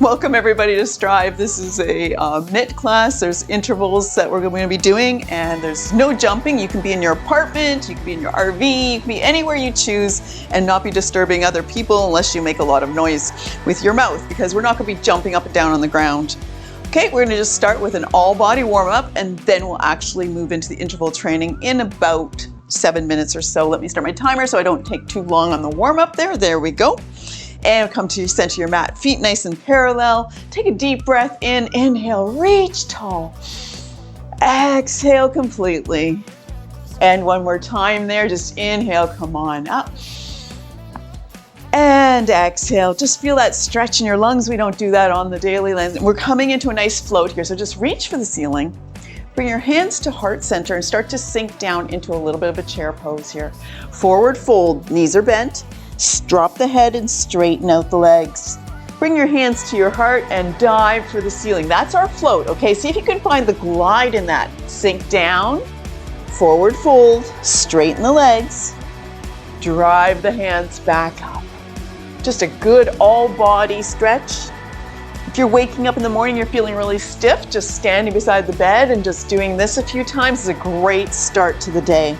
Welcome everybody to Strive. This is a MIIT class. There's intervals that we're going to be doing, and there's no jumping. You can be in your apartment, you can be in your RV, you can be anywhere you choose and not be disturbing other people unless you make a lot of noise with your mouth, because we're not going to be jumping up and down on the ground. Okay, we're going to just start with an all-body warm-up, and then we'll actually move into the interval training in about 7 minutes or so. Let me start my timer so I don't take too long on the warm-up there. There we go. And come to your center of your mat, feet nice and parallel. Take a deep breath in, inhale, reach tall. Exhale completely. And one more time there, just inhale, come on up. And exhale, just feel that stretch in your lungs. We don't do that on the daily lens. We're coming into a nice float here, so just reach for the ceiling. Bring your hands to heart center and start to sink down into a little bit of a chair pose here. Forward fold, knees are bent. Drop the head and straighten out the legs. Bring your hands to your heart and dive for the ceiling. That's our float, okay? See if you can find the glide in that. Sink down, forward fold, straighten the legs, drive the hands back up. Just a good all body stretch. If you're waking up in the morning, you're feeling really stiff, just standing beside the bed and just doing this a few times is a great start to the day.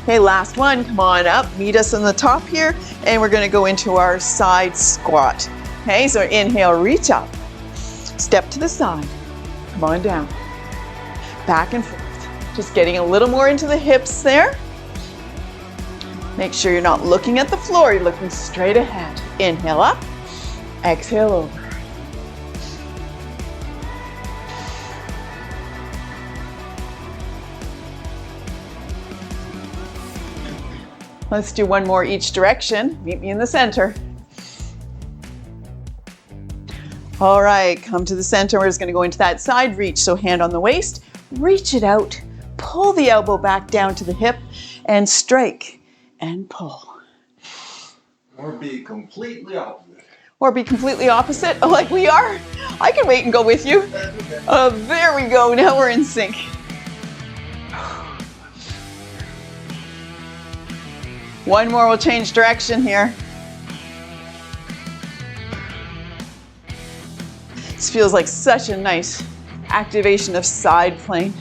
Okay, last one, come on up, meet us on the top here, and we're gonna go into our side squat. Okay, so inhale, reach up, step to the side, come on down, back and forth. Just getting a little more into the hips there. Make sure you're not looking at the floor, you're looking straight ahead. Inhale up, exhale over. Let's do one more each direction. Meet me in the center. All right, come to the center. We're just gonna go into that side reach. So hand on the waist, reach it out, pull the elbow back down to the hip and strike and pull. Or be completely opposite. Or be completely opposite, like we are. I can wait and go with you. There we go, now we're in sync. One more, we'll change direction here. This feels like such a nice activation of side plane.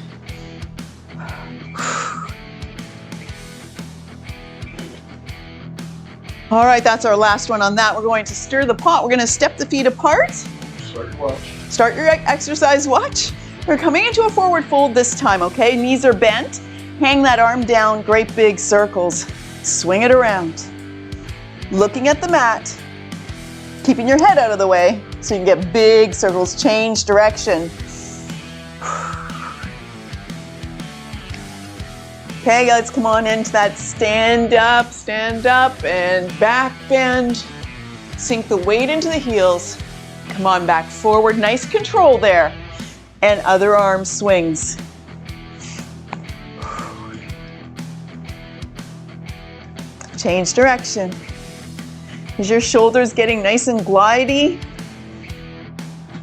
All right, that's our last one on that. We're going to stir the pot. We're gonna step the feet apart. Start your watch. Start your exercise watch. We're coming into a forward fold this time, okay? Knees are bent. Hang that arm down, great big circles. Swing it around. Looking at the mat, keeping your head out of the way so you can get big circles. Change direction. Okay, let's come on into that stand up, and back bend. Sink the weight into the heels. Come on back forward, nice control there. And other arm swings. Change direction. Is your shoulders getting nice and glidey?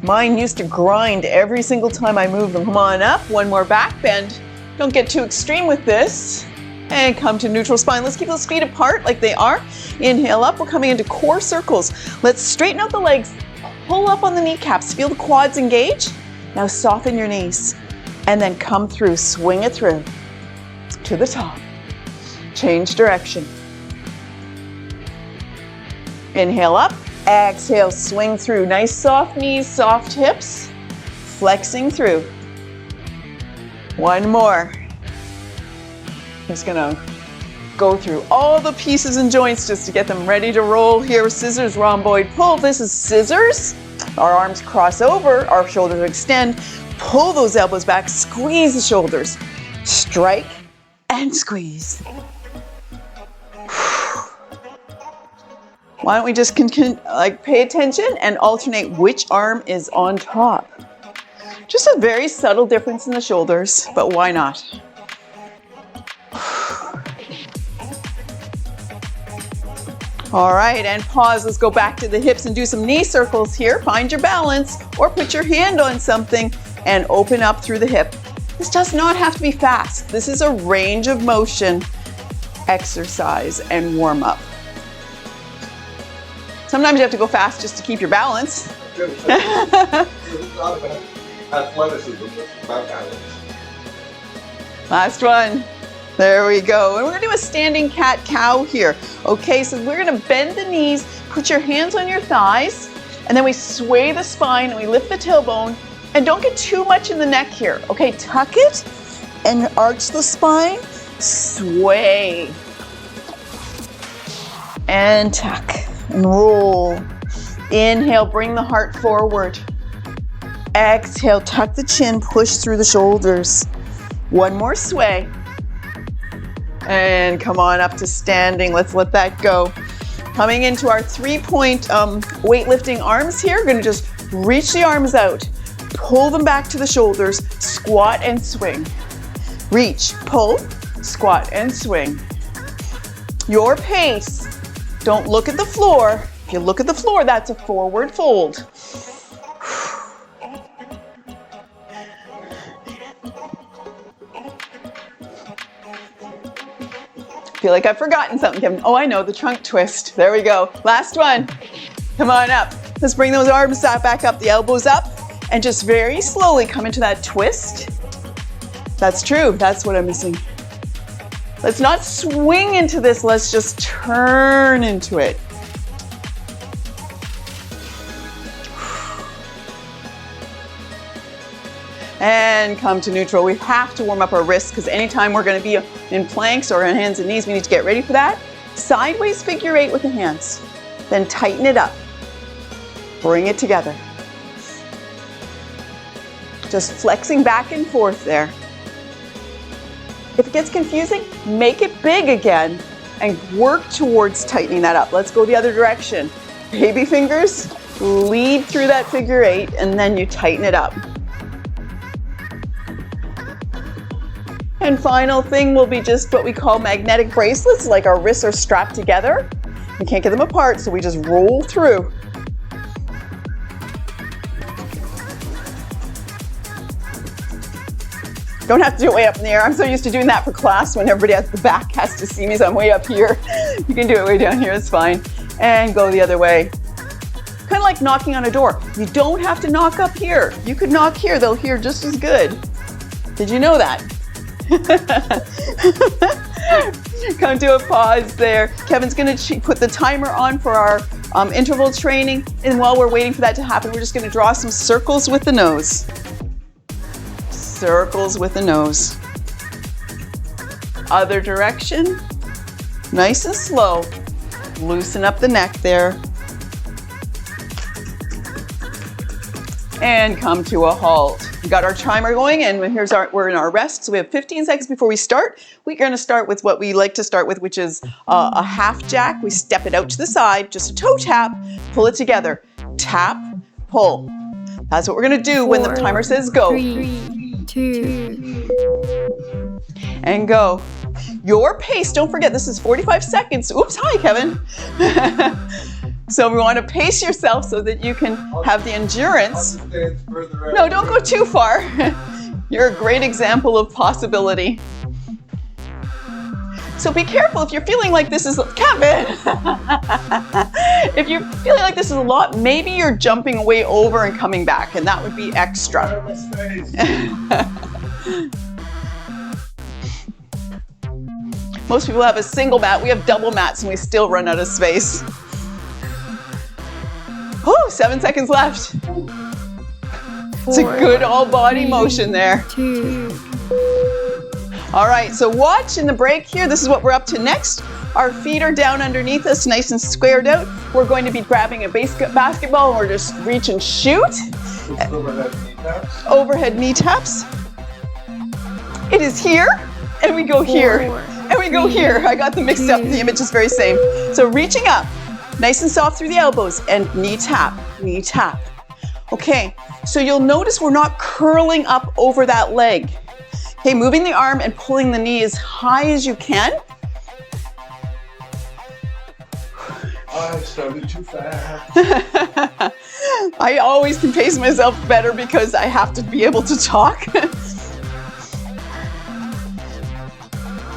Mine used to grind every single time I moved them. Come on up, one more back bend. Don't get too extreme with this. And come to neutral spine. Let's keep those feet apart like they are. Inhale up, we're coming into core circles. Let's straighten out the legs, pull up on the kneecaps, feel the quads engage. Now soften your knees and then come through, swing it through to the top. Change direction. Inhale up, exhale, swing through. Nice soft knees, soft hips, flexing through. One more. Just gonna go through all the pieces and joints just to get them ready to roll here. Scissors, rhomboid pull. This is scissors. Our arms cross over, our shoulders extend. Pull those elbows back, squeeze the shoulders. Strike and squeeze. Why don't we just pay attention and alternate which arm is on top. Just a very subtle difference in the shoulders, but why not? All right, and pause. Let's go back to the hips and do some knee circles here. Find your balance or put your hand on something and open up through the hip. This does not have to be fast. This is a range of motion exercise and warm up. Sometimes you have to go fast just to keep your balance. It's not about athleticism, it's about balance. Last one. There we go. And we're gonna do a standing cat-cow here. Okay, so we're gonna bend the knees, put your hands on your thighs, and then we sway the spine and we lift the tailbone. And don't get too much in the neck here. Okay, tuck it and arch the spine, sway. And tuck and roll. Inhale, bring the heart forward. Exhale, tuck the chin, push through the shoulders. One more sway. And come on up to standing. Let's let that go. Coming into our 3-point weightlifting arms here. We're gonna just reach the arms out, pull them back to the shoulders, squat and swing. Reach, pull, squat and swing. Your pace. Don't look at the floor. If you look at the floor, that's a forward fold. Feel like I've forgotten something, Kevin. Oh, I know, the trunk twist. There we go. Last one. Come on up. Let's bring those arms back up, the elbows up, and just very slowly come into that twist. That's true. That's what I'm missing. Let's not swing into this. Let's just turn into it. And come to neutral. We have to warm up our wrists because anytime we're going to be in planks or on hands and knees, we need to get ready for that. Sideways figure 8 with the hands. Then tighten it up. Bring it together. Just flexing back and forth there. If it gets confusing, make it big again and work towards tightening that up. Let's go the other direction. Baby fingers, lead through that figure 8 and then you tighten it up. And final thing will be just what we call magnetic bracelets, like our wrists are strapped together. We can't get them apart, so we just roll through. Don't have to do it way up in the air. I'm so used to doing that for class when everybody at the back has to see me, so I'm way up here. You can do it way down here, it's fine. And go the other way. Kind of like knocking on a door. You don't have to knock up here. You could knock here, they'll hear just as good. Did you know that? Come to a pause there. Kevin's going to put the timer on for our interval training. And while we're waiting for that to happen, we're just going to draw some circles with the nose. Circles with the nose. Other direction. Nice and slow. Loosen up the neck there. And come to a halt. We got our timer going and we're in our rest. So we have 15 seconds before we start. We're going to start with what we like to start with, which is a half jack. We step it out to the side, just a toe tap, pull it together. Tap, pull. That's what we're going to do when the timer says go. 3, 2, and go. Your pace, don't forget this is 45 seconds. Oops, hi Kevin. So we want to pace yourself so that you can have the endurance. No, don't go too far. You're a great example of possibility. So be careful if you're feeling like this is, Kevin! If you're feeling like this is a lot, maybe you're jumping way over and coming back, and that would be extra. Most people have a single mat. We have double mats and we still run out of space. Oh, 7 seconds left. It's a good all body motion there. 2. All right, so watch in the break here. This is what we're up to next. Our feet are down underneath us, nice and squared out. We're going to be grabbing a basketball and we're just reach and shoot. Overhead knee taps. Overhead knee taps. It is here, and we go here, and we go here. I got them mixed up, the image is very same. So reaching up, nice and soft through the elbows, and knee tap, knee tap. Okay, so you'll notice we're not curling up over that leg. Okay, moving the arm and pulling the knee as high as you can. I started too fast. I always can pace myself better because I have to be able to talk.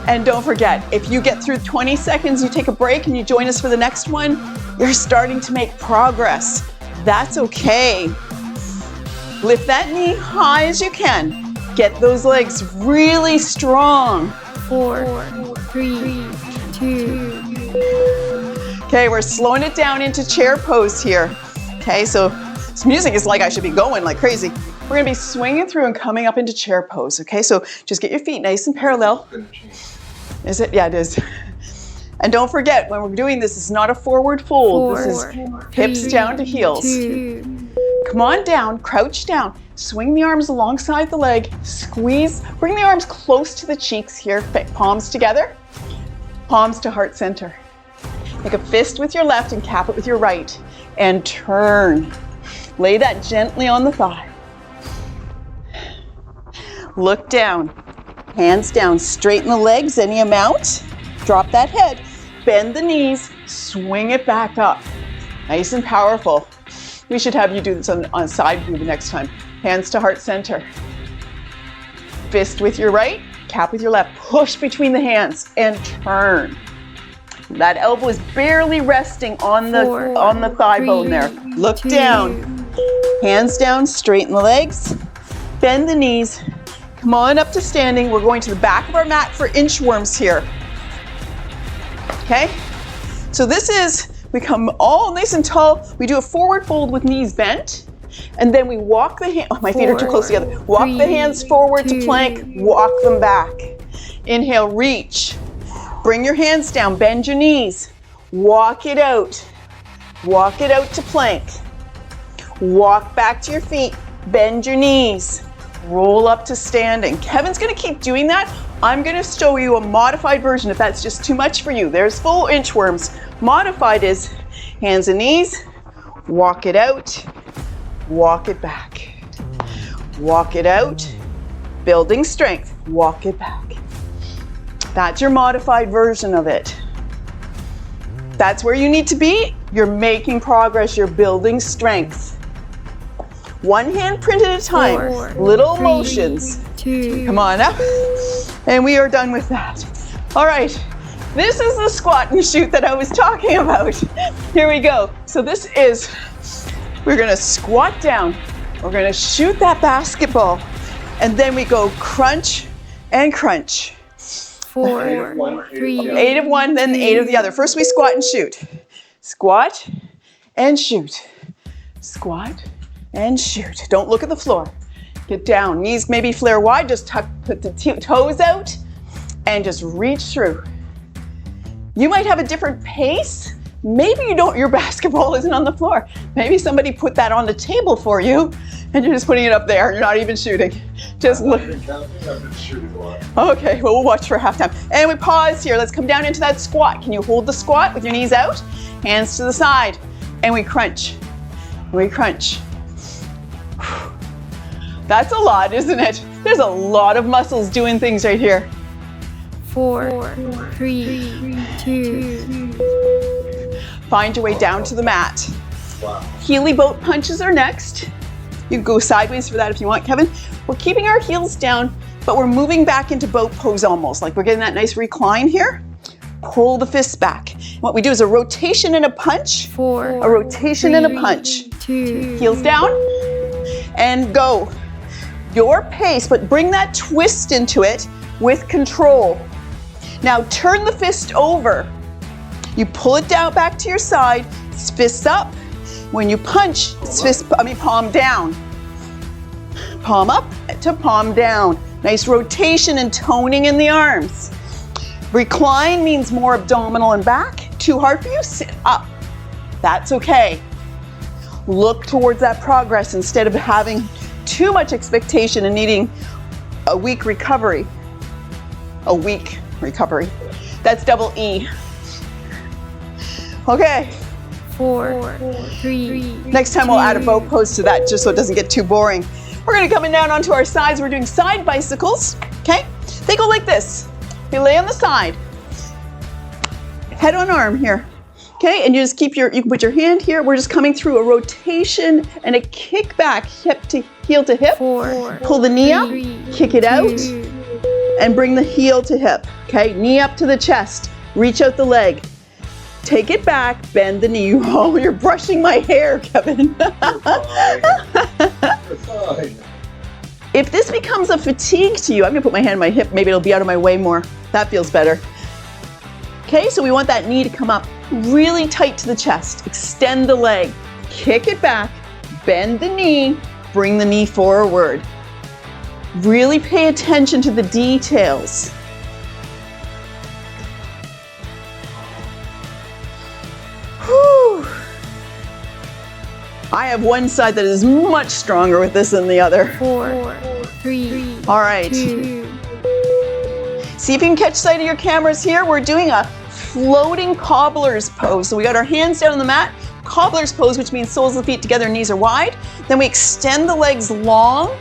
And don't forget, if you get through 20 seconds, you take a break and you join us for the next one, you're starting to make progress. That's okay. Lift that knee high as you can. Get those legs really strong. 4, 3, 2. Okay, we're slowing it down into chair pose here. Okay, so this music is like I should be going like crazy. We're gonna be swinging through and coming up into chair pose, okay? So just get your feet nice and parallel. Is it? Yeah, it is. And don't forget, when we're doing this, it's not a forward fold. This is hips down to heels. 2. Come on down, crouch down. Swing the arms alongside the leg. Squeeze, bring the arms close to the cheeks here. Palms together, palms to heart center. Make a fist with your left and cap it with your right. And turn. Lay that gently on the thigh. Look down. Hands down. Straighten the legs any amount. Drop that head. Bend the knees. Swing it back up. Nice and powerful. We should have you do this on a side view the next time. Hands to heart center. Fist with your right. Cap with your left. Push between the hands and turn. That elbow is barely resting on the thigh bone there. Look down. Hands down, straighten the legs. Bend the knees. Come on up to standing. We're going to the back of our mat for inchworms here. Okay? So this is, we come all nice and tall. We do a forward fold with knees bent. And then we walk the hands, oh, my feet are too close together. Walk the hands forward to plank, walk them back. Inhale, reach. Bring your hands down, bend your knees. Walk it out. Walk it out to plank. Walk back to your feet, bend your knees. Roll up to standing. Kevin's gonna keep doing that. I'm gonna show you a modified version if that's just too much for you. There's full inchworms. Modified is hands and knees, walk it out, walk it back. Walk it out, building strength, walk it back. That's your modified version of it. That's where you need to be. You're making progress, you're building strength. One hand print at a time, 4, little 3, motions. 2. Come on up. And we are done with that. All right, this is the squat and shoot that I was talking about. Here we go. So this is, we're gonna squat down. We're gonna shoot that basketball. And then we go crunch and crunch. 4, 3, 8 of one, then 8 of the other. First we squat and shoot. Squat and shoot. Squat and shoot. Don't look at the floor. Get down. Knees maybe flare wide. Just put the toes out and just reach through. You might have a different pace. Maybe you don't, your basketball isn't on the floor. Maybe somebody put that on the table for you and you're just putting it up there. You're not even shooting. Just look. I've been shooting a lot. Okay, well, we'll watch for halftime. And we pause here. Let's come down into that squat. Can you hold the squat with your knees out? Hands to the side. And we crunch. We crunch. That's a lot, isn't it? There's a lot of muscles doing things right here. 4, 3, 2. Find your way down to the mat. Wow. Heely boat punches are next. You can go sideways for that if you want, Kevin. We're keeping our heels down, but we're moving back into boat pose almost. Like we're getting that nice recline here. Pull the fists back. What we do is a rotation and a punch. 4, A rotation and a punch. 2. Heels down and go. Your pace, but bring that twist into it with control. Now turn the fist over. You pull it down back to your side, it's fists up. When you punch, it's palm down. Palm up to palm down. Nice rotation and toning in the arms. Recline means more abdominal and back. Too hard for you? Sit up. That's okay. Look towards that progress instead of having too much expectation and needing a weak recovery. A weak recovery. That's double E. Okay. 4, 3. Next time we'll add a boat pose to that just so it doesn't get too boring. We're gonna come in down onto our sides. We're doing side bicycles, okay? They go like this. You lay on the side. Head on arm here. Okay, and you just keep you can put your hand here. We're just coming through a rotation and a kick back, hip to heel to hip. 4, Pull the knee up, 3, kick it out, 2. and bring the heel to hip. Okay, knee up to the chest. Reach out the leg. Take it back, bend the knee. Oh, you're brushing my hair, Kevin. You're fine. You're fine. If this becomes a fatigue to you, I'm gonna put my hand on my hip, maybe it'll be out of my way more. That feels better. Okay, so we want that knee to come up really tight to the chest. Extend the leg, kick it back, bend the knee, bring the knee forward. Really pay attention to the details. Whew. I have one side that is much stronger with this than the other. 4, 3, All right. 2, See if you can catch sight of your cameras here. We're doing a floating cobbler's pose. So we got our hands down on the mat, cobbler's pose, which means soles of the feet together, knees are wide. Then we extend the legs long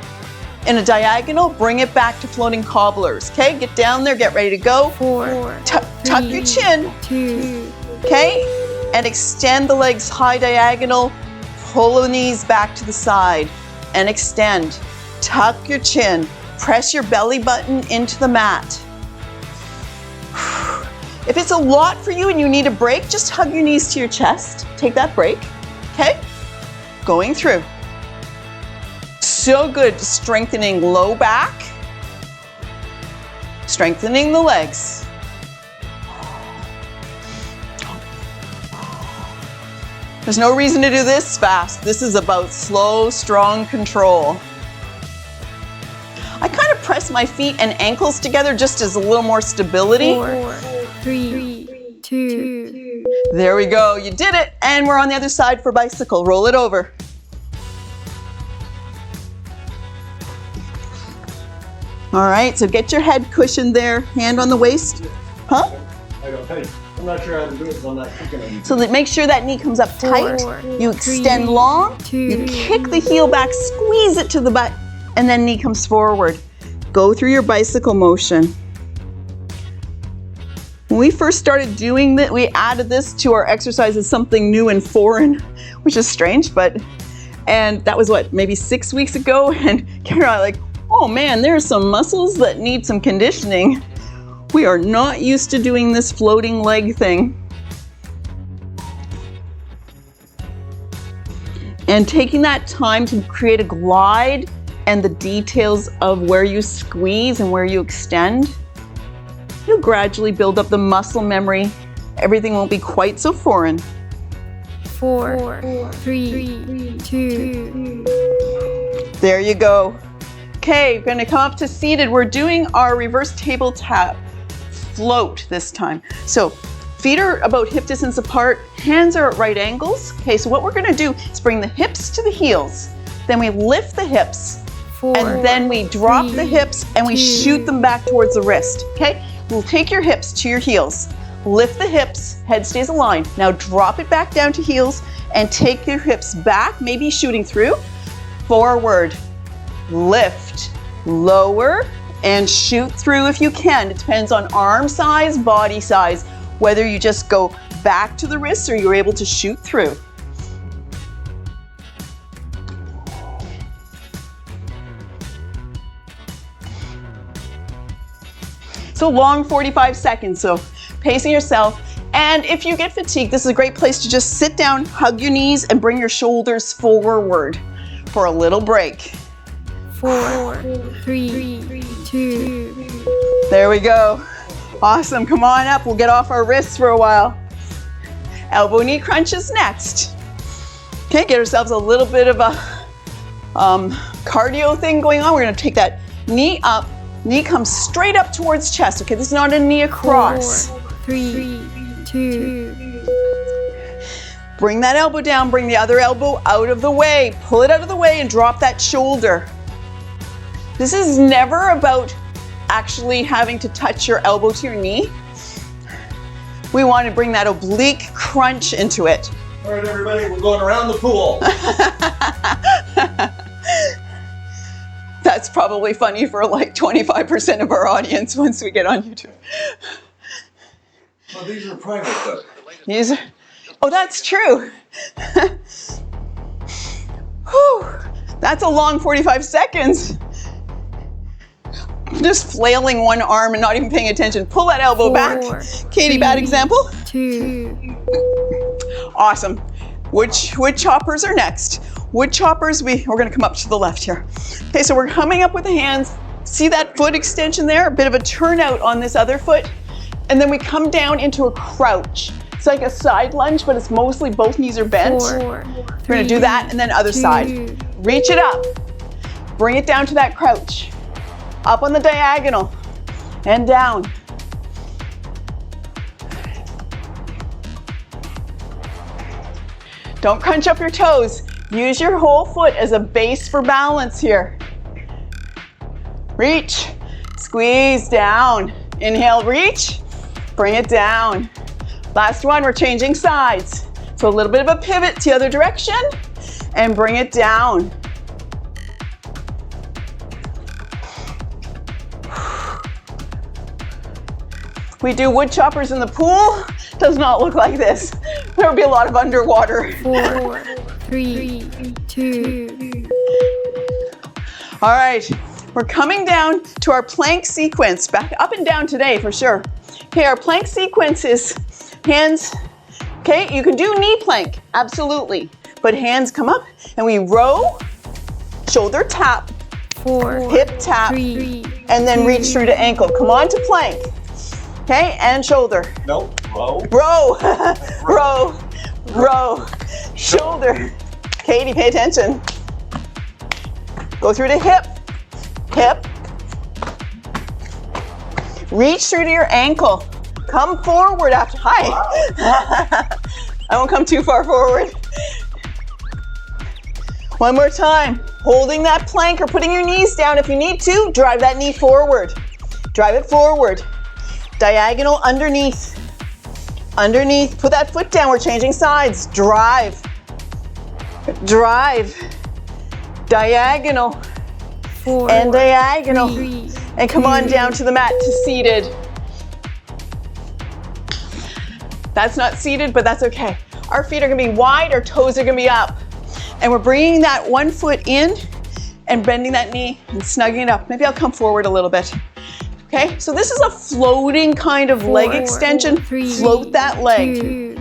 in a diagonal, bring it back to floating cobblers. Okay, get down there, get ready to go. 4, Tuck your chin, 2, okay? And extend the legs high diagonal, pull the knees back to the side and extend. Tuck your chin, press your belly button into the mat. If it's a lot for you and you need a break, just hug your knees to your chest. Take that break, okay? Going through. So good, strengthening low back, strengthening the legs. There's no reason to do this fast. This is about slow, strong control. I kind of press my feet and ankles together just as a little more stability. 4, 3, 2. There we go, you did it. And we're on the other side for bicycle. Roll it over. All right, so get your head cushioned there, hand on the waist. Huh? I'm not sure how to do it, so I'm not kicking it. So that make sure that knee comes up tight. 4, You extend 3, long, 2. you kick the heel back, squeeze it to the butt, and then knee comes forward. Go through your bicycle motion. When we first started doing that, we added this to our exercises, something new and foreign, which is strange, and that was what, maybe 6 weeks ago, and Karen and I were like, oh man, there are some muscles that need some conditioning. We are not used to doing this floating leg thing. And taking that time to create a glide and the details of where you squeeze and where you extend, you'll gradually build up the muscle memory. Everything won't be quite so foreign. 4, 3, 2. There you go. Okay, we're gonna come up to seated. We're doing our reverse table tap float this time. So feet are about hip distance apart, hands are at right angles. Okay, so what we're gonna do is bring the hips to the heels. Then we lift the hips, 4, and then we drop the 3, hips and we 2. shoot them back towards the wrist. Okay, we'll take your hips to your heels. Lift the hips, head stays aligned. Now drop it back down to heels and take your hips back, maybe shooting through. Forward, lift, lower, and shoot through if you can. It depends on arm size, body size, whether you just go back to the wrists or you're able to shoot through. So long 45 seconds, so pacing yourself. And if you get fatigued, this is a great place to just sit down, hug your knees, and bring your shoulders forward for a little break. 4, 3, 2. There we go. Awesome, come on up. We'll get off our wrists for a while. Elbow knee crunches next. Okay, get ourselves a little bit of a cardio thing going on. We're gonna take that knee up, knee comes straight up towards chest. Okay, this is not a knee across. 4, 3, 2. Bring that elbow down, bring the other elbow out of the way. Pull it out of the way and drop that shoulder. This is never about actually having to touch your elbow to your knee. We want to bring that oblique crunch into it. All right, everybody, we're going around the pool. That's probably funny for like 25% of our audience once we get on YouTube. Well, these are private, though. These are, oh, that's true. Whew, that's a long 45 seconds. just flailing one arm and not even paying attention. Pull that elbow back. Katie, bad example. 2. Awesome. Wood choppers are next. Wood choppers, we're gonna come up to the left here. Okay, so we're coming up with the hands. See that foot extension there? A bit of a turnout on this other foot. And then we come down into a crouch. It's like a side lunge, but it's mostly both knees are bent. 4. We're gonna do that and then other side. Reach it up. Bring it down to that crouch. Up on the diagonal and down. Don't crunch up your toes. Use your whole foot as a base for balance here. Reach, squeeze down. Inhale, reach, bring it down. Last one, we're changing sides. So a little bit of a pivot to the other direction and bring it down. We do wood choppers in the pool. Does not look like this. There would be a lot of underwater. 4, 3, 2. All right, we're coming down to our plank sequence. Back up and down today for sure. Okay, our plank sequence is hands. Okay, you can do knee plank, absolutely. But hands come up and we row, shoulder tap, 4, hip tap, 3, and then reach through to ankle. Come on to plank. Okay, and shoulder. No, row. Row, row, row, shoulder. Katie, pay attention. Go through to hip, hip. Reach through to your ankle. Come forward after, hi. Wow. I won't come too far forward. One more time. Holding that plank or putting your knees down if you need to. Drive that knee forward. Drive it forward. Diagonal underneath. Underneath. Put that foot down. We're changing sides. Drive. Drive. Diagonal. 4, And diagonal. 3, And come on down to the mat to seated. That's not seated, but that's okay. Our feet are gonna be wide, our toes are gonna be up. And we're bringing that one foot in and bending that knee and snugging it up. Maybe I'll come forward a little bit. Okay, so this is a floating kind of leg 4, extension. 3, Float that leg. 2.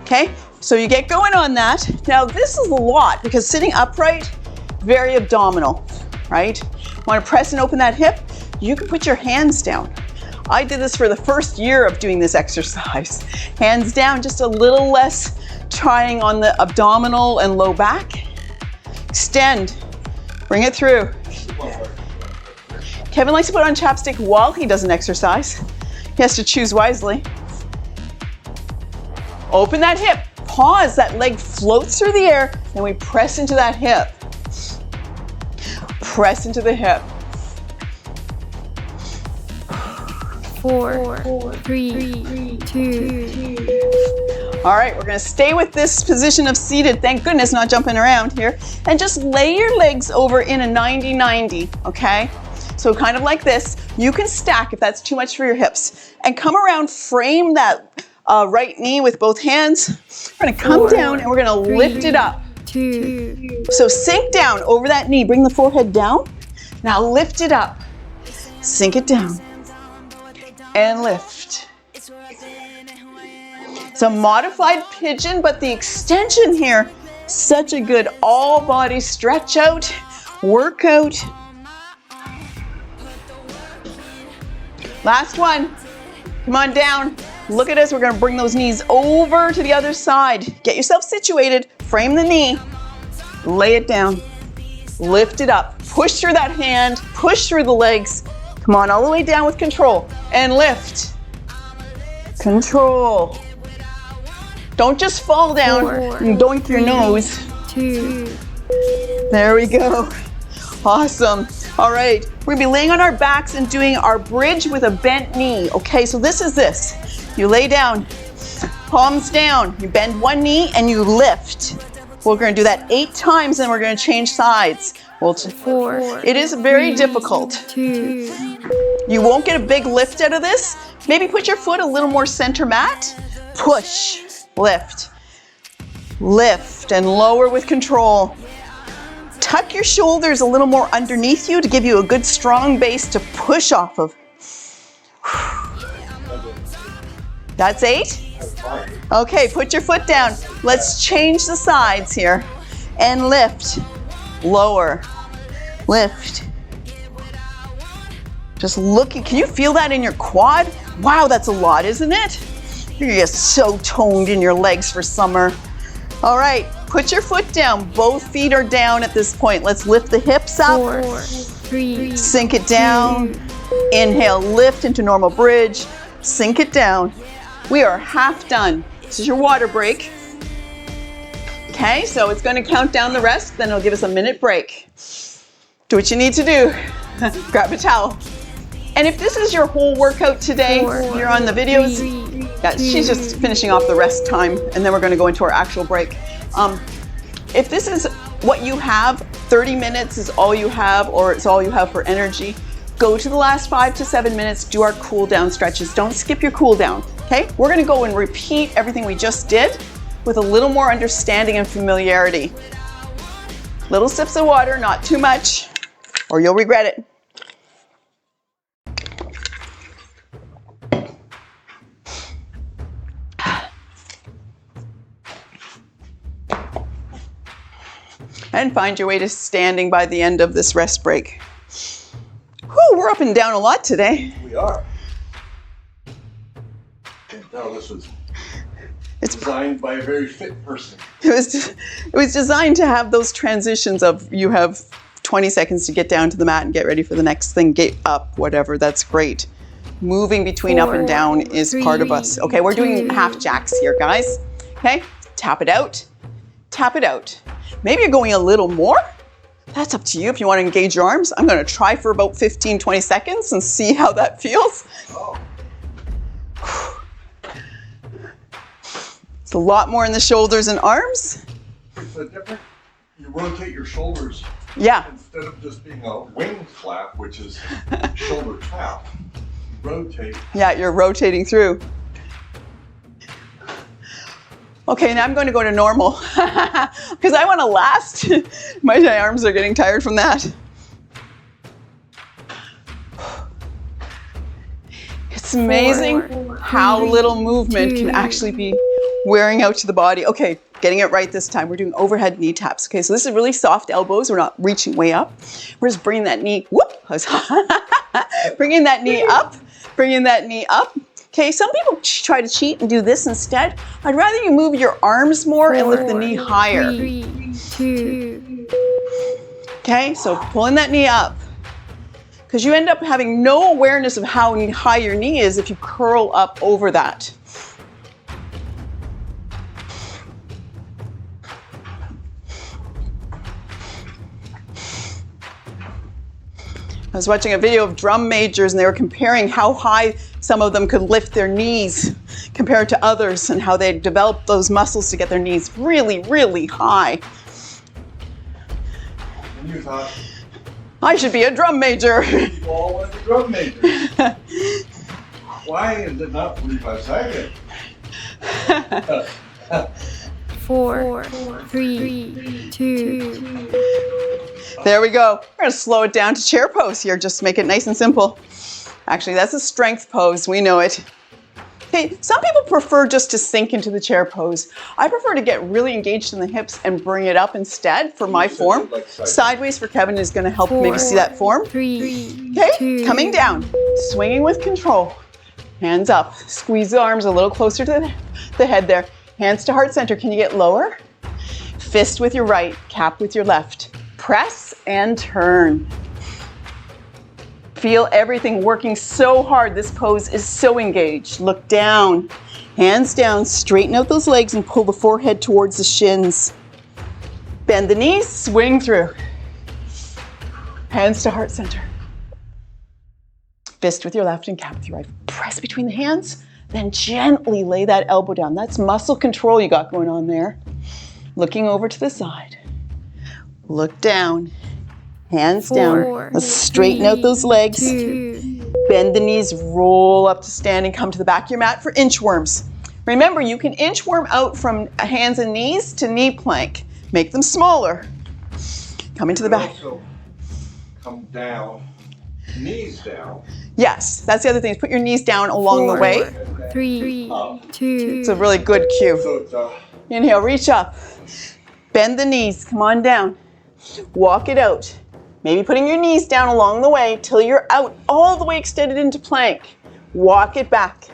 Okay, so you get going on that. Now this is a lot because sitting upright, very abdominal, right? Want to press and open that hip? You can put your hands down. I did this for the first year of doing this exercise. Hands down, just a little less trying on the abdominal and low back. Extend, bring it through. Kevin likes to put on chapstick while he does an exercise. He has to choose wisely. Open that hip, pause, that leg floats through the air, and we press into that hip. Press into the hip. 4, 3, 2. All right, we're gonna stay with this position of seated. Thank goodness, not jumping around here. And just lay your legs over in a 90-90, okay? So kind of like this. You can stack if that's too much for your hips. And come around, frame that right knee with both hands. We're gonna come 4, down and we're gonna lift it up. 2. So sink down over that knee, bring the forehead down. Now lift it up, sink it down, and lift. It's a modified pigeon, but the extension here, such a good all body stretch out, workout. Last one, come on down. Look at us, we're gonna bring those knees over to the other side. Get yourself situated, frame the knee, lay it down, lift it up, push through that hand, push through the legs. Come on, all the way down with control, and lift. Control. Don't just fall down 4, and doink your nose. 2. There we go. Awesome. All right, we're gonna be laying on our backs and doing our bridge with a bent knee. Okay, so this is this. You lay down, palms down, you bend one knee and you lift. We're gonna do that 8 times and we're gonna change sides. 4. It is very difficult. 2. You won't get a big lift out of this. Maybe put your foot a little more center mat. Push, lift, lift, and lower with control. Tuck your shoulders a little more underneath you to give you a good strong base to push off of. That's 8? Okay, put your foot down. Let's change the sides here. And lift, lower, lift. Just looking, can you feel that in your quad? Wow, that's a lot, isn't it? You're gonna get so toned in your legs for summer. All right, put your foot down. Both feet are down at this point. Let's lift the hips up. 4, 3, Sink it down. Inhale, lift into normal bridge. Sink it down. We are half done. This is your water break. Okay, so it's going to count down the rest, then it'll give us a minute break. Do what you need to do. Grab a towel. And if this is your whole workout today, 4, you're on the videos. 3, Yeah, she's just finishing off the rest time, and then we're going to go into our actual break. If this is what you have, 30 minutes is all you have, or it's all you have for energy, go to the last 5 to 7 minutes, do our cool down stretches. Don't skip your cool down, okay? We're gonna go and repeat everything we just did with a little more understanding and familiarity. Little sips of water, not too much, or you'll regret it. And find your way to standing by the end of this rest break. Whew, we're up and down a lot today. We are. No, this was designed by a very fit person. It was designed to have those transitions of you have 20 seconds to get down to the mat and get ready for the next thing, get up, whatever, that's great. Moving between up and down is part of us. Okay, we're doing half jacks here, guys. Okay, tap it out, tap it out. Maybe you're going a little more. That's up to you if you want to engage your arms. I'm going to try for about 15, 20 seconds and see how that feels. Oh. It's a lot more in the shoulders and arms. It's a different, you rotate your shoulders. Yeah. Instead of just being a wing flap, which is shoulder tap, rotate. Yeah, you're rotating through. Okay, now I'm going to go to normal because I want to last. My arms are getting tired from that. It's amazing how little movement can actually be wearing out to the body. Okay, getting it right this time. We're doing overhead knee taps. Okay, so this is really soft elbows. We're not reaching way up. We're just bringing that knee, bringing that knee up, bringing that knee up. Okay, some people try to cheat and do this instead. I'd rather you move your arms more and lift the knee higher. 3, 2. Okay, so pulling that knee up. Because you end up having no awareness of how high your knee is if you curl up over that. I was watching a video of drum majors and they were comparing how high some of them could lift their knees compared to others and how they developed those muscles to get their knees really, really high. And you thought, I should be a drum major. people all want to be drum majors. Why is it not 45 seconds? 4, 3, 2. There we go. We're going to slow it down to chair pose here, just to make it nice and simple. Actually, that's a strength pose. We know it. Okay, some people prefer just to sink into the chair pose. I prefer to get really engaged in the hips and bring it up instead for my form. Like Sideways for Kevin is going to help maybe see that form. 3, Okay, 2. coming down, swinging with control. Hands up, squeeze the arms a little closer to the head there. Hands to heart center. Can you get lower? Fist with your right, cap with your left. Press and turn. Feel everything working so hard. This pose is so engaged. Look down, hands down, straighten out those legs and pull the forehead towards the shins. Bend the knees, swing through. Hands to heart center. Fist with your left and cap with your right. Press between the hands, then gently lay that elbow down. That's muscle control you got going on there. Looking over to the side. Look down, hands down. Let's straighten out those legs. 2. Bend the knees, roll up to standing, come to the back of your mat for inchworms. Remember, you can inchworm out from hands and knees to knee plank. Make them smaller. Coming to the back. Also come down, knees down. Yes, that's the other thing. Is put your knees down along the way. 3, 2. It's a really good cue. So it's Inhale, reach up. Bend the knees, come on down. Walk it out. Maybe putting your knees down along the way till you're out all the way extended into plank. Walk it back.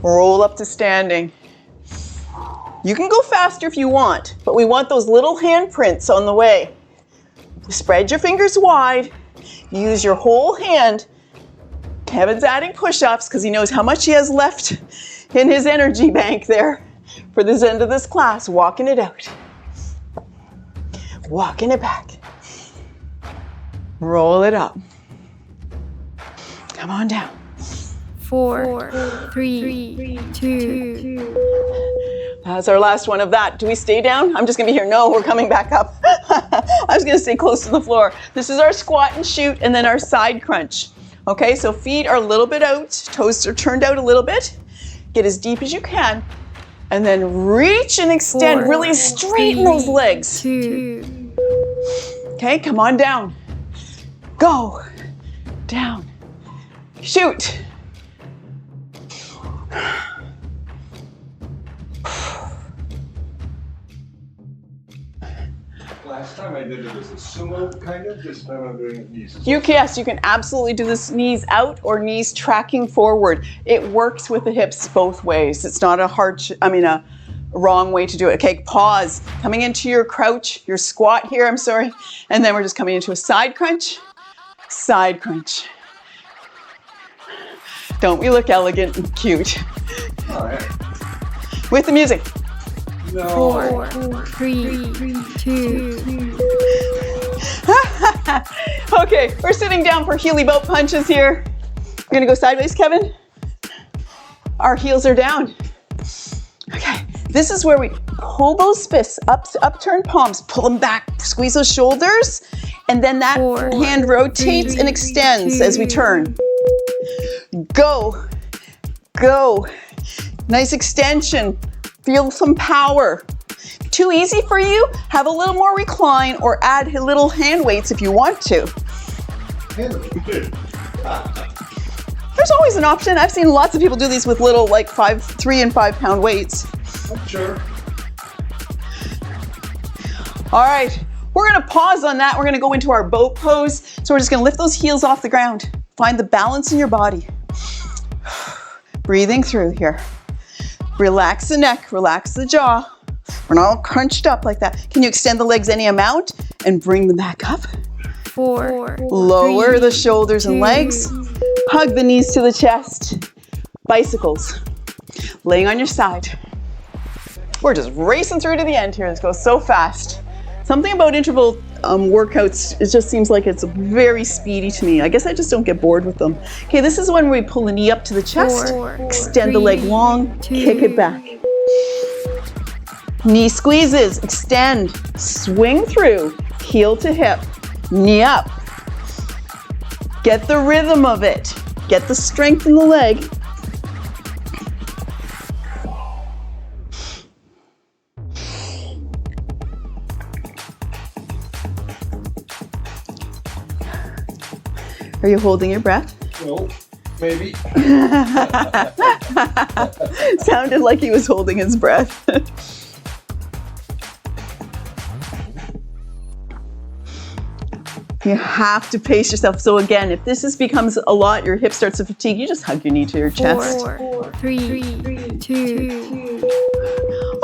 Roll up to standing. You can go faster if you want, but we want those little handprints on the way. Spread your fingers wide. Use your whole hand. Kevin's adding push-ups because he knows how much he has left in his energy bank there for this end of this class. Walking it out. Walking it back. Roll it up. Come on down. 4, 3, 2. That's our last one of that. Do we stay down? I'm just gonna be here. No, we're coming back up. I was gonna stay close to the floor. This is our squat and shoot and then our side crunch. Okay, so feet are a little bit out, toes are turned out a little bit. Get as deep as you can. And then reach and extend, 4, really straighten those legs. 2. Okay, come on down. Go, down, shoot. last time I did it as a sumo kind of. This time I'm doing it knees. Yes, you can absolutely do this knees out or knees tracking forward. It works with the hips both ways. It's not a a wrong way to do it. Okay, pause. Coming into your crouch, your squat here, I'm sorry. And then we're just coming into a side crunch, side crunch. Don't we look elegant and cute? All right. With the music. No. 4, 3, 2. Okay, we're sitting down for Healy boat punches here. We're gonna go sideways, Kevin. Our heels are down. Okay, this is where we pull those fists up, upturn palms, pull them back, squeeze those shoulders, and then that 4, hand rotates 3, and extends 2. as we turn. Go, go. Nice extension. Feel some power. Too easy for you? Have a little more recline or add little hand weights if you want to. There's always an option. I've seen lots of people do these with little 3 and 5 pound weights. I'm sure. All right, we're gonna pause on that. We're gonna go into our boat pose. So we're just gonna lift those heels off the ground. Find the balance in your body. Breathing through here. Relax the neck, relax the jaw. We're not all crunched up like that. Can you extend the legs any amount and bring them back up? 4, Lower 3, the shoulders and 2. legs. Hug the knees to the chest. Bicycles. Laying on your side. We're just racing through to the end here. This goes so fast. Something about interval workouts, it just seems like it's very speedy to me. I guess I just don't get bored with them. Okay, this is when we pull the knee up to the chest, 4, extend the leg 3, long, 2. kick it back. Knee squeezes, extend, swing through, heel to hip, knee up. Get the rhythm of it. Get the strength in the leg. Are you holding your breath? Well, maybe. Sounded like he was holding his breath. You have to pace yourself. So again, if this becomes a lot, your hip starts to fatigue, you just hug your knee to your chest. 4, 3, 2.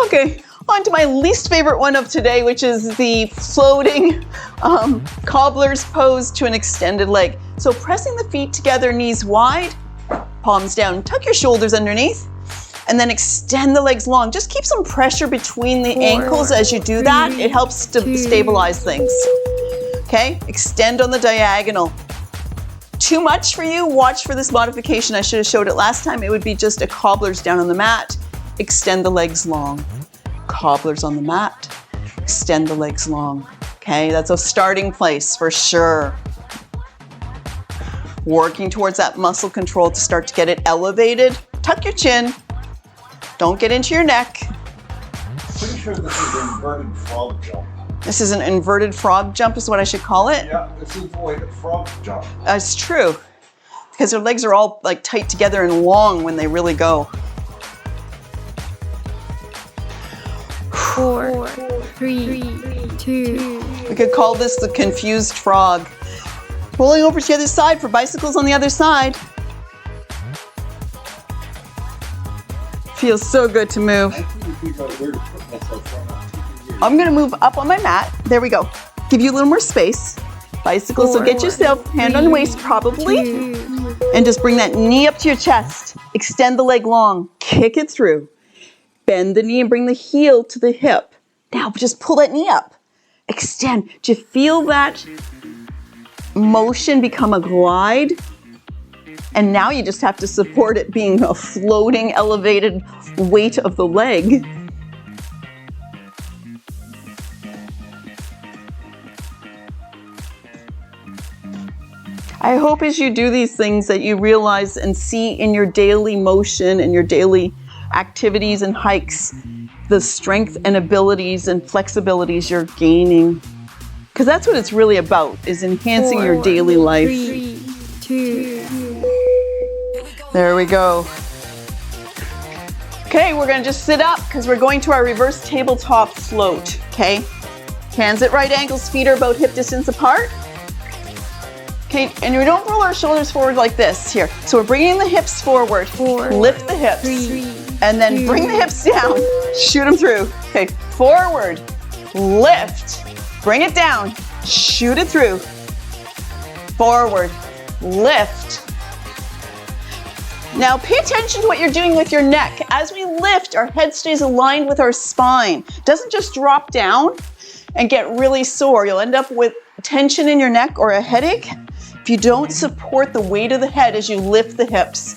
Okay, on to my least favorite one of today, which is the floating cobbler's pose to an extended leg. So pressing the feet together, knees wide, palms down, tuck your shoulders underneath, and then extend the legs long. Just keep some pressure between the 4, ankles as you do that. 3, It helps to 2. stabilize things. Okay, extend on the diagonal. Too much for you? Watch for this modification. I should have showed it last time. It would be just a cobbler's down on the mat. Extend the legs long. Cobblers on the mat. Extend the legs long. Okay, that's a starting place for sure. Working towards that muscle control to start to get it elevated. Tuck your chin. Don't get into your neck. Pretty sure this is an inverted frog jump. This is an inverted frog jump is what I should call it. Yeah, this is like a frog jump. It's true. Because their legs are all like tight together and long when they really go. 4, 3, 2. We could call this the confused frog. Rolling over to the other side for bicycles on the other side. Feels so good to move. I couldn't figure out where to put myself from. I'm gonna move up on my mat. There we go. Give you a little more space. Bicycle, so get yourself hand on the waist probably. 2. And just bring that knee up to your chest. Extend the leg long. Kick it through. Bend the knee and bring the heel to the hip. Now just pull that knee up. Extend. Do you feel that motion become a glide? And now you just have to support it being a floating, elevated weight of the leg. I hope as you do these things that you realize and see in your daily motion and your daily activities and hikes the strength and abilities and flexibilities you're gaining. Because that's what it's really about, is enhancing your 4, daily life. 3, 2. There we go. Okay, we're gonna just sit up because we're going to our reverse tabletop float, okay? Hands at right angles, feet are about hip distance apart. Okay, and we don't roll our shoulders forward like this here. So we're bringing the hips forward, 4, lift the hips, 3, and then 2. bring the hips down, shoot them through. Okay, forward, lift, bring it down, shoot it through. Forward, lift. Now pay attention to what you're doing with your neck. As we lift, our head stays aligned with our spine. It doesn't just drop down and get really sore. You'll end up with tension in your neck or a headache if you don't support the weight of the head as you lift the hips.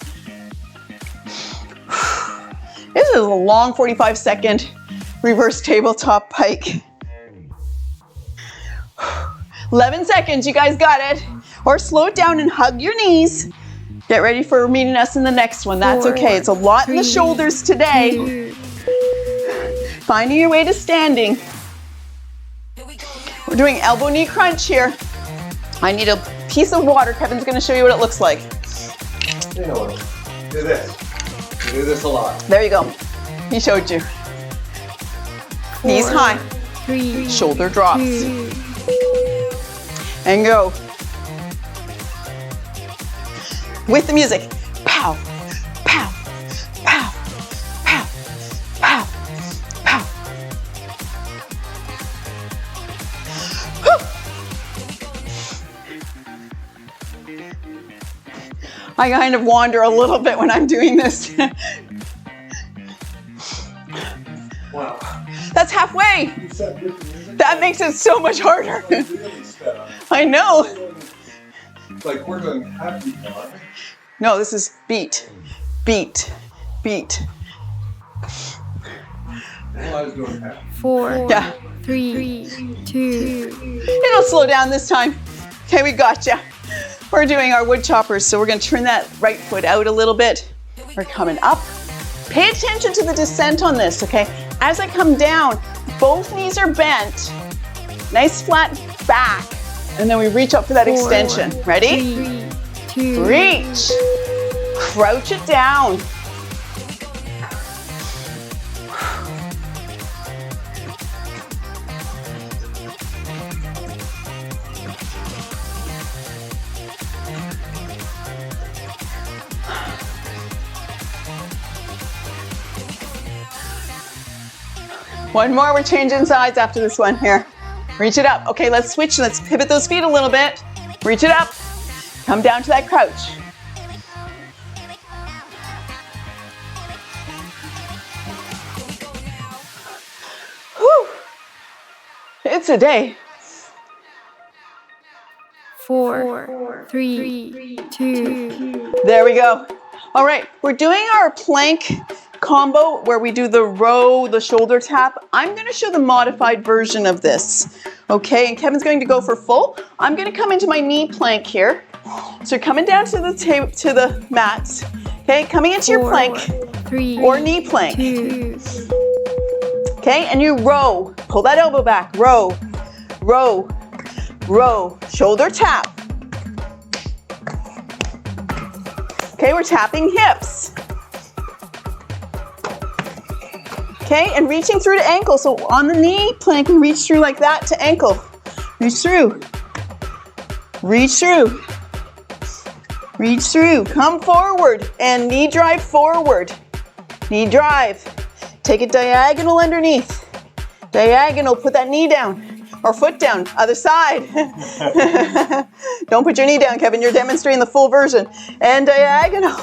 This is a long 45-second reverse tabletop pike. 11 seconds, you guys got it. Or slow it down and hug your knees. Get ready for meeting us in the next one. That's 4, okay. It's a lot in the 3, shoulders today. 2. Finding your way to standing. We're doing elbow knee crunch here. I need a piece of water. Kevin's going to show you what it looks like. You know what? Do this. You do this a lot. There you go. He showed you. Knees 4, high. 3, Shoulder drops. 2. And go. With the music. Pow, pow, pow, pow, pow, pow. Whew. I kind of wander a little bit when I'm doing this. Wow. That's halfway. You said different music. That makes it so much harder. Really sped up. I know. It's like we're doing happy now, aren't we? No, this is beat, beat, beat. Well, I was doing happy. 4, Yeah. 3, 2. It'll slow down this time. Okay, we gotcha. We're doing our wood choppers, so we're gonna turn that right foot out a little bit. We're coming up. Pay attention to the descent on this, okay? As I come down, both knees are bent. Nice flat back. And then we reach up for that 4, extension. Ready? 3, 2. Reach. Crouch it down. One more, we're changing sides after this one here. Reach it up. Okay, let's switch. Let's pivot those feet a little bit. Reach it up. Come down to that crouch. Whew. It's a day. 4, 3, 2. There we go. All right, we're doing our plank combo where we do the row, the shoulder tap. I'm going to show the modified version of this. Okay, and Kevin's going to go for full. I'm going to come into my knee plank here. So you're coming down to the mats. Okay, coming into your 4, plank 3, or knee plank. 2. Okay, and you row. Pull that elbow back, row, row, row, shoulder tap. Okay, we're tapping hips. Okay, and reaching through to ankle. So on the knee plank, we reach through like that to ankle. Reach through. Reach through. Reach through. Come forward and knee drive forward. Knee drive. Take it diagonal underneath. Diagonal, put that knee down or foot down. Other side. Don't put your knee down, Kevin. You're demonstrating the full version. And diagonal.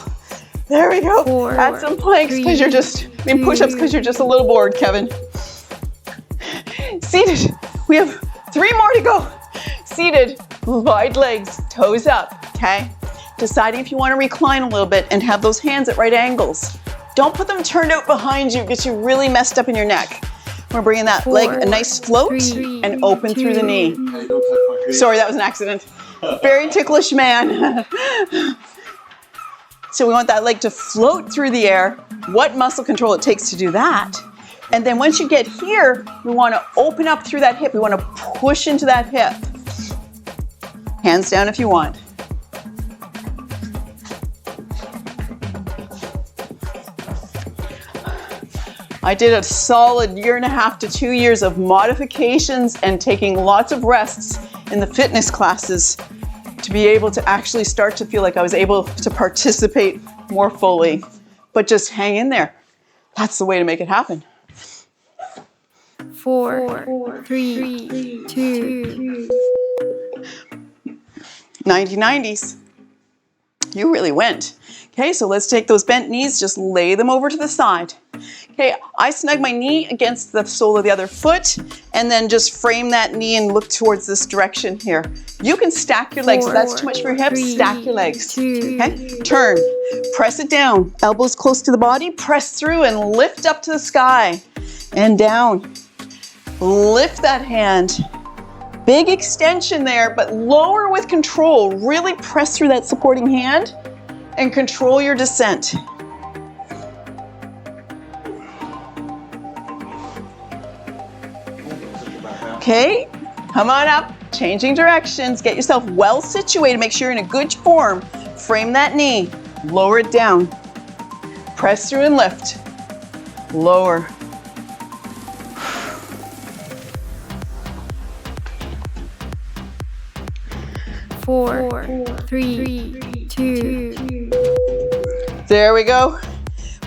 There we go. 4, Add some planks because you're just, push-ups because you're just a little bored, Kevin. Seated. We have 3 more to go. Seated, wide legs, toes up, okay? Deciding if you want to recline a little bit and have those hands at right angles. Don't put them turned out behind you, get you really messed up in your neck. We're bringing that leg a nice float 3, and open through the knee. Hey, don't touch my face. Sorry, that was an accident. Very ticklish man. So we want that leg to float through the air. What muscle control it takes to do that. And then once you get here, we want to open up through that hip. We want to push into that hip. Hands down if you want. I did a solid 1.5 to 2 years of modifications and taking lots of rests in the fitness classes to be able to actually start to feel like I was able to participate more fully. But just hang in there. That's the way to make it happen. 4, 3, 2. 1990s. You really went. Okay, so let's take those bent knees, just lay them over to the side. Okay, I snug my knee against the sole of the other foot and then just frame that knee and look towards this direction here. You can stack your legs. If that's too much for your hips, 3, stack your legs. 2. Okay, turn, press it down. Elbows close to the body, press through and lift up to the sky and down. Lift that hand. Big extension there, but lower with control. Really press through that supporting hand and control your descent. Okay, come on up, changing directions. Get yourself well situated. Make sure you're in a good form. Frame that knee, lower it down. Press through and lift. Lower. Four, 3, 2. There we go.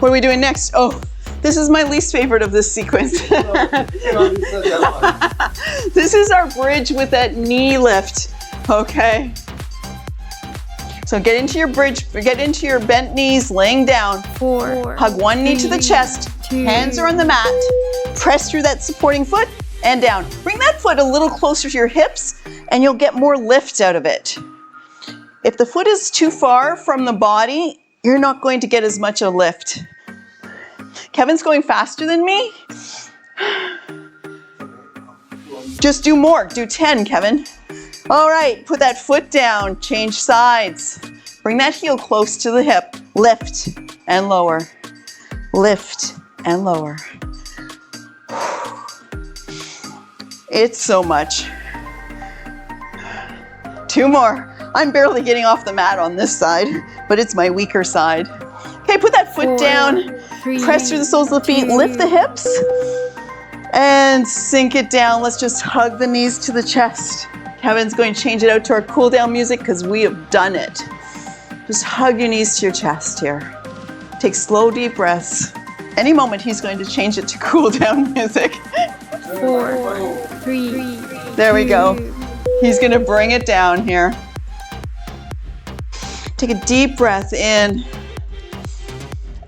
What are we doing next? Oh, this is my least favorite of this sequence. This is our bridge with that knee lift, okay? So get into your bridge, get into your bent knees, laying down. 4. Hug one knee to the chest, 2. hands are on the mat. Press through that supporting foot and down. Bring that foot a little closer to your hips and you'll get more lift out of it. If the foot is too far from the body, you're not going to get as much a lift. Kevin's going faster than me. Just do more, do 10, Kevin. All right, put that foot down, change sides. Bring that heel close to the hip. Lift and lower. Lift and lower. It's so much. 2 more. I'm barely getting off the mat on this side, but it's my weaker side. Okay, put that foot 4, down. 3, Press through the soles of the feet. 2. Lift the hips and sink it down. Let's just hug the knees to the chest. Kevin's going to change it out to our cool down music because we have done it. Just hug your knees to your chest here. Take slow, deep breaths. Any moment he's going to change it to cool down music. 4, 3. There we go. 2. He's going to bring it down here. Take a deep breath in.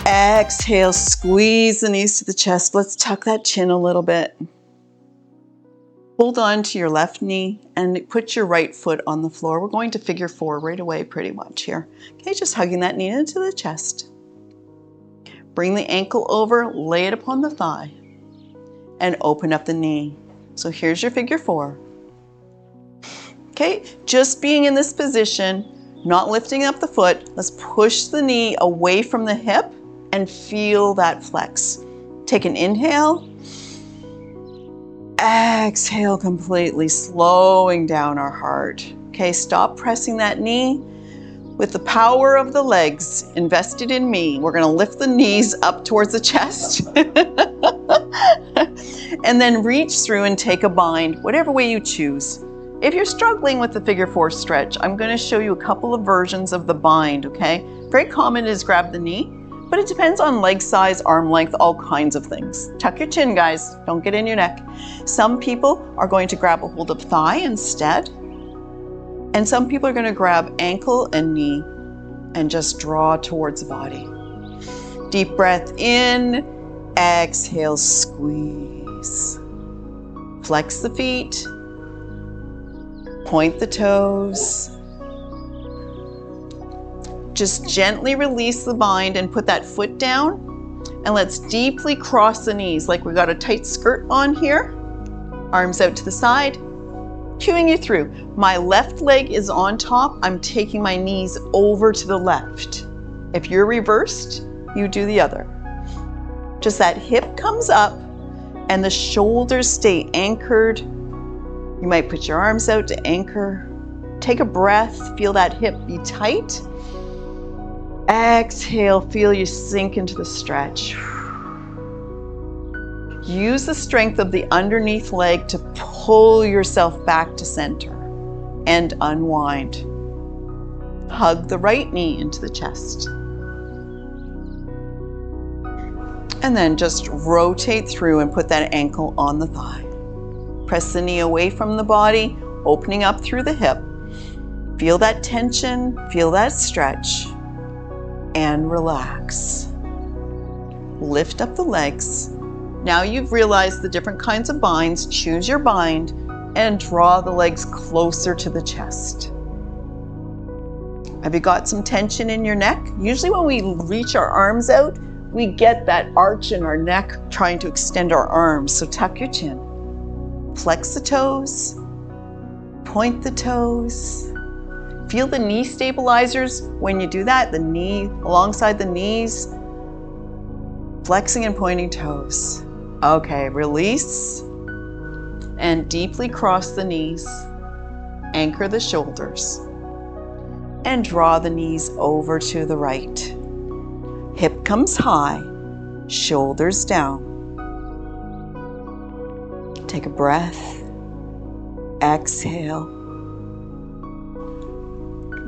Exhale, squeeze the knees to the chest. Let's tuck that chin a little bit. Hold on to your left knee and put your right foot on the floor. We're going to figure 4 right away pretty much here. Okay, just hugging that knee into the chest. Bring the ankle over, lay it upon the thigh, and open up the knee. So here's your figure 4. Okay, just being in this position, not lifting up the foot, let's push the knee away from the hip and feel that flex. Take an inhale Exhale completely, slowing down our heart. Okay, stop pressing that knee. With the power of the legs invested in me, we're gonna lift the knees up towards the chest. And then reach through and take a bind, whatever way you choose. If you're struggling with the figure 4 stretch, I'm gonna show you a couple of versions of the bind, okay? Very common is grab the knee, but it depends on leg size, arm length, all kinds of things. Tuck your chin, guys, don't get in your neck. Some people are going to grab a hold of thigh instead. And some people are going to grab ankle and knee and just draw towards the body. Deep breath in, exhale, squeeze. Flex the feet, point the toes. Just gently release the bind and put that foot down. And let's deeply cross the knees like we got a tight skirt on here. Arms out to the side. Cueing you through. My left leg is on top. I'm taking my knees over to the left. If you're reversed, you do the other. Just that hip comes up and the shoulders stay anchored. You might put your arms out to anchor. Take a breath. Feel that hip be tight. Exhale. Feel you sink into the stretch. Use the strength of the underneath leg to pull yourself back to center and unwind. Hug the right knee into the chest. And then just rotate through and put that ankle on the thigh. Press the knee away from the body, opening up through the hip. Feel that tension, feel that stretch, and relax. Lift up the legs. Now you've realized the different kinds of binds. Choose your bind and draw the legs closer to the chest. Have you got some tension in your neck? Usually when we reach our arms out, we get that arch in our neck trying to extend our arms. So tuck your chin. Flex the toes. Point the toes. Feel the knee stabilizers when you do that. The knee alongside the knees. Flexing and pointing toes. Okay, release and deeply cross the knees, anchor the shoulders, and draw the knees over to the right. Hip comes high, shoulders down. Take a breath, exhale.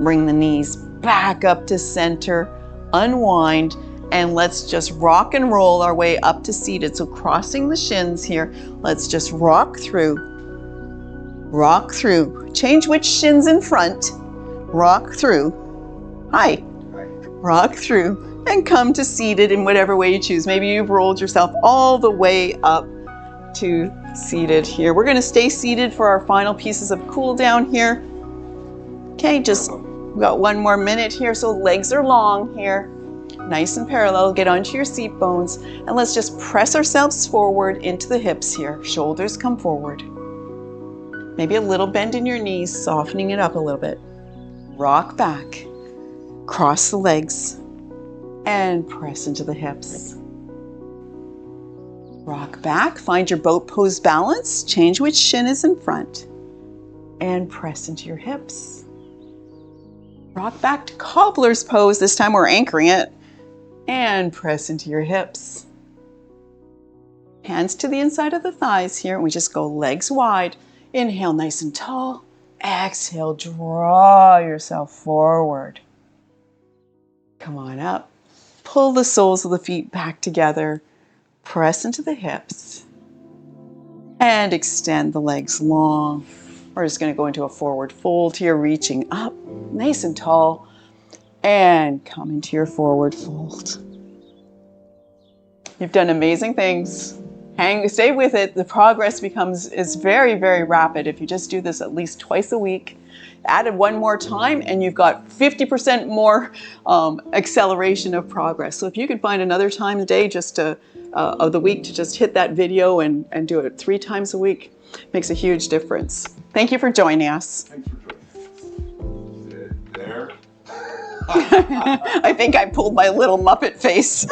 Bring the knees back up to center, unwind, and let's just rock and roll our way up to seated. So crossing the shins here, let's just rock through. Rock through. Change which shin's in front. Rock through. Hi. Rock through and come to seated in whatever way you choose. Maybe you've rolled yourself all the way up to seated here. We're going to stay seated for our final pieces of cool down here. Okay, just we've got one more minute here. So legs are long here. Nice and parallel, get onto your seat bones, and let's just press ourselves forward into the hips here. Shoulders come forward. Maybe a little bend in your knees, softening it up a little bit. Rock back, cross the legs, and press into the hips. Rock back, find your boat pose balance, change which shin is in front, and press into your hips. Rock back to cobbler's pose, this time we're anchoring it. And press into your hips. Hands to the inside of the thighs here. We just go legs wide. Inhale nice and tall. Exhale, draw yourself forward. Come on up. Pull the soles of the feet back together. Press into the hips. And extend the legs long. We're just going to go into a forward fold here, reaching up nice and tall. And come into your forward fold. You've done amazing things. Stay with it. The progress is very, very rapid. If you just do this at least twice a week, add it one more time, and you've got 50% more acceleration of progress. So if you could find another time a day just of the week to just hit that video and do it 3 times a week, makes a huge difference. Thank you for joining us. Thanks for joining. Sit there. I think I pulled my little Muppet face.